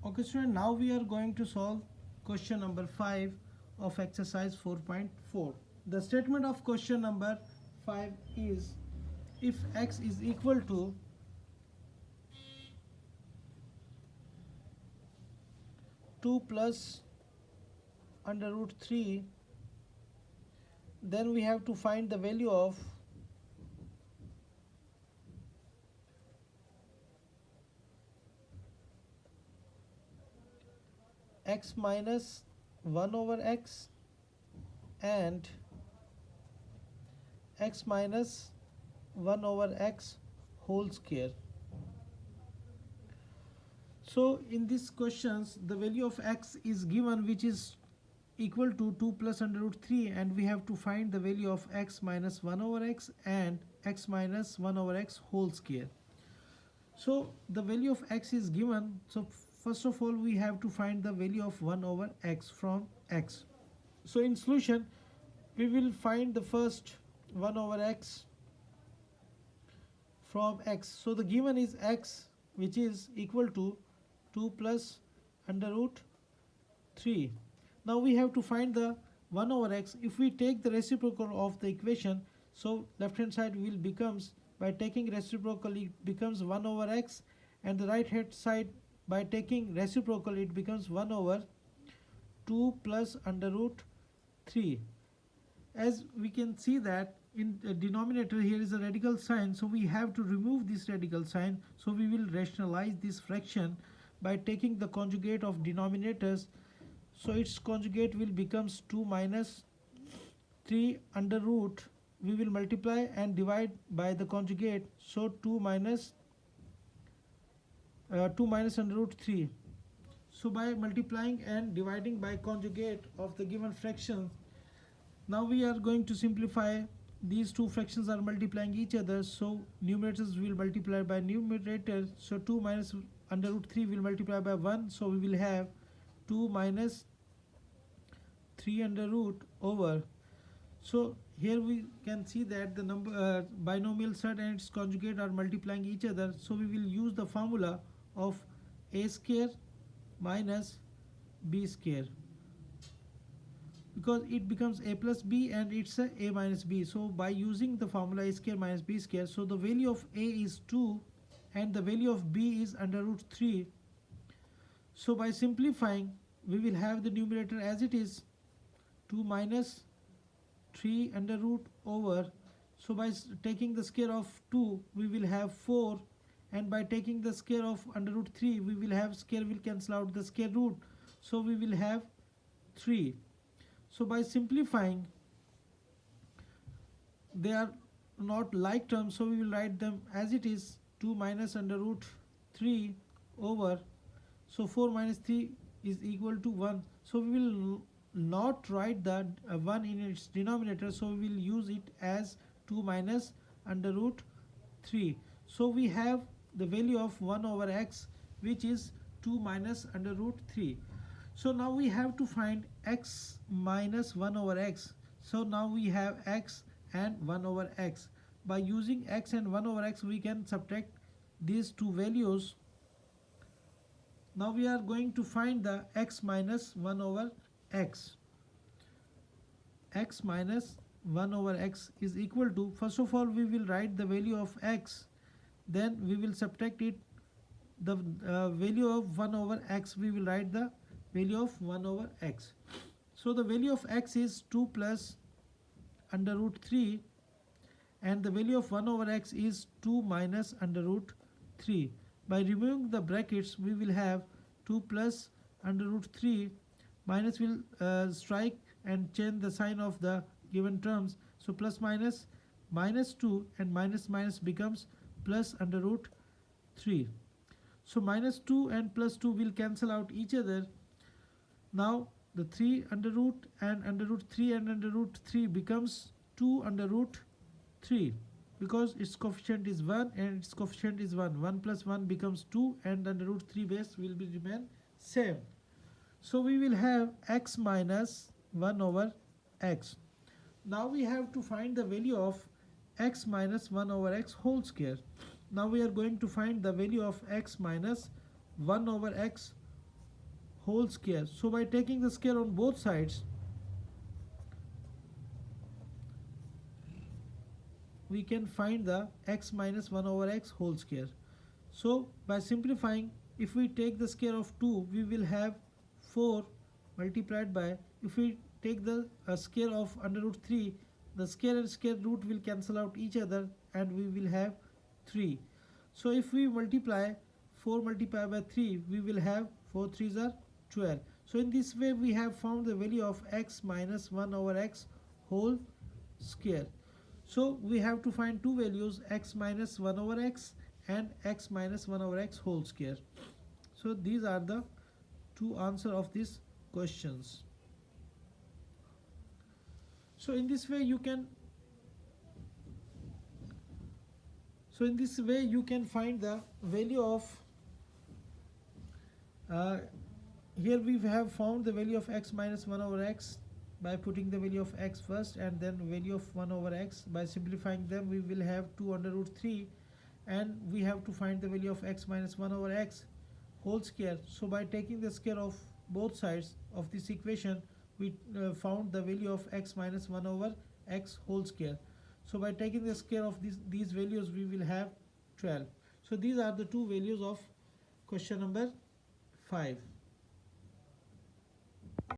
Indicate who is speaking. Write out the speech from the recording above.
Speaker 1: Okay, student, now we are going to solve question number 5 of exercise 4.4. The statement of question number 5 is if x is equal to 2 plus under root 3, then we have to find the value of x minus 1 over x and x minus 1 over x whole square. So in these questions the value of x is given, which is equal to 2 plus under root 3, and we have to find the value of x minus 1 over x and x minus 1 over x whole square. So the value of x is given, so first of all we have to find the value of 1 over x from x. So in solution we will find the first 1 over x from x. So the given is x, which is equal to 2 plus under root 3. Now we have to find the 1 over x. If we take the reciprocal of the equation, so left hand side will becomes, by taking reciprocal it becomes 1 over x, and the right hand side by taking reciprocal it becomes 1 over 2 plus under root 3. As we can see that in the denominator here is a radical sign, so we have to remove this radical sign. So we will rationalize this fraction by taking the conjugate of denominators. So its conjugate will becomes 2 minus 3 under root, we will multiply and divide by the conjugate, so 2 minus under root 3. So by multiplying and dividing by conjugate of the given fraction, now we are going to simplify. These two fractions are multiplying each other, so numerators will multiply by numerator, so 2 minus under root 3 will multiply by 1, so we will have 2 minus 3 under root over. So here we can see that the number binomial set and its conjugate are multiplying each other, so we will use the formula of a square minus b square, because it becomes a plus b and it's a minus b. So by using the formula a square minus b square, so the value of a is 2 and the value of b is under root 3. So by simplifying we will have the numerator as it is, 2 minus 3 under root over. So by taking the square of 2 we will have 4, and by taking the square of under root 3 we will have, square will cancel out the square root, so we will have 3. So by simplifying, they are not like terms, so we will write them as it is, 2 minus under root 3 over, so 4 minus 3 is equal to 1. So we will not write the 1 in its denominator, so we will use it as 2 minus under root 3. So we have the value of 1 over x, which is 2 minus under root 3. So now we have to find x minus 1 over x. So now we have x and 1 over x. By using x and 1 over x we can subtract these two values. Now we are going to find the x minus 1 over x. X minus 1 over x is equal to, first of all we will write the value of x, then we will subtract it, the value of 1 over x, we will write the value of 1 over x. So the value of x is 2 plus under root 3, and the value of 1 over x is 2 minus under root 3. By removing the brackets we will have 2 plus under root 3, minus will strike and change the sign of the given terms, so plus minus minus 2 and minus minus becomes plus under root 3. So minus 2 and plus 2 will cancel out each other. Now the 3 under root and under root 3 and under root 3 becomes 2 under root 3, because its coefficient is 1 and its coefficient is 1. 1 plus 1 becomes 2 and under root 3 base will be remain same. So we will have x minus 1 over x. Now we have to find the value of x minus 1 over x whole square. Now we are going to find the value of x minus 1 over x whole square. So by taking the square on both sides, we can find the x minus 1 over x whole square. So by simplifying, if we take the square of 2, we will have 4 multiplied by, if we take the square of under root 3, the square and square root will cancel out each other and we will have 3. So if we multiply 4 multiplied by 3, we will have 4 3s are 12. So in this way we have found the value of x minus 1 over x whole square. So we have to find two values, x minus 1 over x and x minus 1 over x whole square. So these are the two answers of these questions. So in this way you can find the value of here we have found the value of x minus 1 over x by putting the value of x first and then value of 1 over x. By simplifying them, we will have 2 under root 3, and we have to find the value of x minus 1 over x whole square. So by taking the square of both sides of this equation, we found the value of x minus 1 over x whole square. So by taking the square of these values, we will have 12. So these are the two values of question number 5.